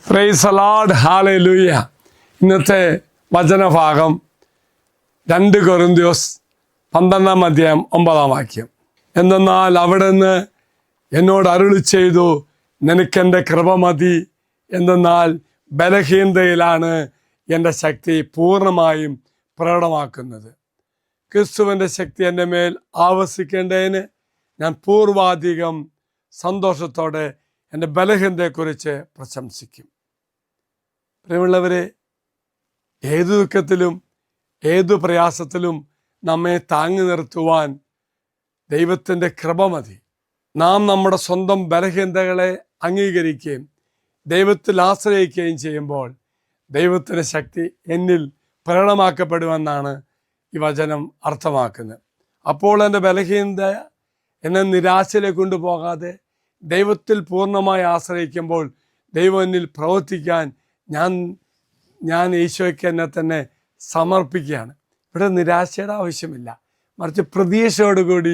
Praise the Lord, hallelujah. ഇന്നത്തെ വചനഭാഗം 2 കൊരിന്ത്യർ 12:9 എന്തെന്നാൽ അവിടുന്ന് എന്നോട് അരുളി ചെയ്തു, നിനക്കെൻ്റെ കൃപ മതി. എന്തെന്നാൽ ബലഹീനതയിലാണ് എൻ്റെ ശക്തി പൂർണ്ണമായും പ്രകടമാക്കുന്നത്. ക്രിസ്തുവിൻ്റെ ശക്തി എൻ്റെ മേൽ ആവസിക്കേണ്ടതിന് ഞാൻ പൂർവാധികം സന്തോഷത്തോടെ എൻ്റെ ബലഹീനതയെക്കുറിച്ച് പ്രശംസിക്കും. പ്രിയമുള്ളവരെ, ഏതു ദുഃഖത്തിലും ഏതു പ്രയാസത്തിലും നമ്മെ താങ്ങി നിർത്തുവാൻ ദൈവത്തിൻ്റെ കൃപ മതി. നാം നമ്മുടെ സ്വന്തം ബലഹീനതകളെ അംഗീകരിക്കുകയും ദൈവത്തിൽ ആശ്രയിക്കുകയും ചെയ്യുമ്പോൾ ദൈവത്തിൻ്റെ ശക്തി എന്നിൽ പ്രകടമാക്കപ്പെടുമെന്നാണ് ഈ വചനം അർത്ഥമാക്കുന്നത്. അപ്പോൾ എൻ്റെ ബലഹീനത എന്നെ നിരാശയിലേക്ക് കൊണ്ടുപോകാതെ ദൈവത്തിൽ പൂർണ്ണമായി ആശ്രയിക്കുമ്പോൾ ദൈവം എന്നിൽ പ്രവർത്തിക്കാൻ ഞാൻ ഈശോയ്ക്ക് എന്നെ തന്നെ സമർപ്പിക്കുകയാണ്. ഇവിടെ നിരാശയുടെ ആവശ്യമില്ല, മറിച്ച് പ്രതീക്ഷയോടുകൂടി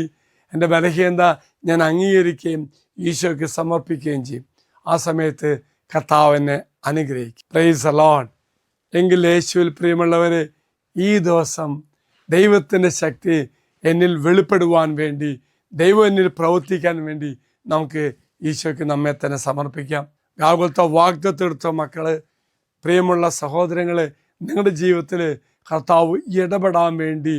എൻ്റെ ബലഹീനത ഞാൻ അംഗീകരിക്കുകയും ഈശോയ്ക്ക് സമർപ്പിക്കുകയും ചെയ്യും. ആ സമയത്ത് കർത്താവ് എന്നെ അനുഗ്രഹിക്കും. Praise the Lord. എങ്കിൽ യേശുവിൽ പ്രിയമുള്ളവരെ, ഈ ദിവസം ദൈവത്തിൻ്റെ ശക്തി എന്നിൽ വെളിപ്പെടുവാൻ വേണ്ടി, ദൈവം എന്നിൽ പ്രവർത്തിക്കാൻ വേണ്ടി നമുക്ക് ഈശോയ്ക്ക് നമ്മെ തന്നെ സമർപ്പിക്കാം. ഗാകുൽത്ത വാഗ്ദത്തെടുത്ത മക്കള്, പ്രിയമുള്ള സഹോദരങ്ങളെ, നിങ്ങളുടെ ജീവിതത്തിൽ കർത്താവ് ഇടപെടാൻ വേണ്ടി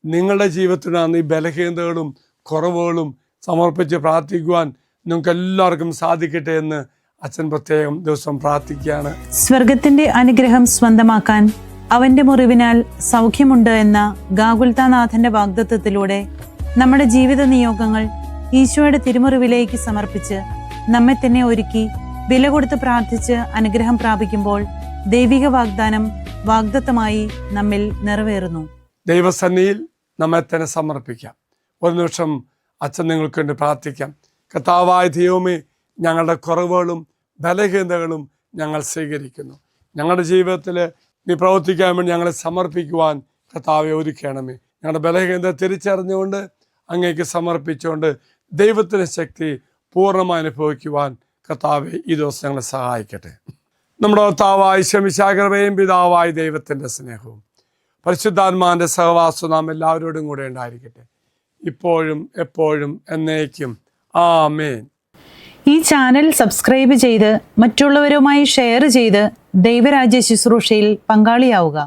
നിങ്ങളുടെ ജീവിതത്തിലാണ് ഈ ബലഹീനതകളും കുറവുകളും സമർപ്പിച്ച് പ്രാർത്ഥിക്കുവാൻ നിങ്ങൾക്ക് എല്ലാവർക്കും സാധിക്കട്ടെ എന്ന് അച്ഛൻ പ്രത്യേകം ദിവസം പ്രാർത്ഥിക്കുകയാണ്. സ്വർഗത്തിന്റെ അനുഗ്രഹം സ്വന്തമാക്കാൻ അവന്റെ മുറിവിനാൽ സൗഖ്യമുണ്ട് എന്ന ഗാകുൽത്താനാഥന്റെ വാഗ്ദത്തത്തിലൂടെ നമ്മുടെ ജീവിത നിയോഗങ്ങൾ ഈശോയുടെ തിരുമുറിവിലേക്ക് സമർപ്പിച്ച് നമ്മെ തന്നെ ഒരുക്കി വില കൊടുത്ത് പ്രാർത്ഥിച്ച് അനുഗ്രഹം പ്രാപിക്കുമ്പോൾ ദൈവിക വാഗ്ദാനം വാഗ്ദത്തമായി നമ്മിൽ നിറവേറുന്നു. ദൈവസന്നിധിയിൽ നമ്മെ തന്നെ സമർപ്പിക്കാം. ഒരു നിമിഷം അച്ഛൻ നിങ്ങൾക്ക് വേണ്ടി പ്രാർത്ഥിക്കാം. കർത്താവായ ദൈവമേ, ഞങ്ങളുടെ കുറവുകളും ബലഹീനതകളും ഞങ്ങൾ സ്വീകരിക്കുന്നു. ഞങ്ങളുടെ ജീവിതത്തിൽ നീ പ്രവർത്തിക്കാൻ വേണ്ടി ഞങ്ങളെ സമർപ്പിക്കുവാൻ കർത്താവെ ഒരുക്കണമേ. ഞങ്ങളുടെ ബലഹീനത തിരിച്ചറിഞ്ഞുകൊണ്ട് അങ്ങേക്ക് സമർപ്പിച്ചുകൊണ്ട് ദൈവത്തിൻ്റെ ശക്തി പൂർണ്ണമായി അനുഭവിക്കുവാൻ കർത്താവെ ഈ ദിവസം ഞങ്ങളെ സഹായിക്കട്ടെ. നമ്മുടെ കർത്താവായ ശമിശാകരവേയും പിതാവായ ദൈവത്തിൻ്റെ സ്നേഹവും പരിശുദ്ധാത്മാവിൻ്റെ സഹവാസവും നാം എല്ലാവരോടും കൂടെ ഉണ്ടായിരിക്കട്ടെ, ഇപ്പോഴും എപ്പോഴും എന്നേക്കും. ആമേൻ. ഈ ചാനൽ സബ്സ്ക്രൈബ് ചെയ്ത് മറ്റുള്ളവരുമായി ഷെയർ ചെയ്ത് ദൈവരാജ്യ ശുശ്രൂഷയിൽ പങ്കാളിയാവുക.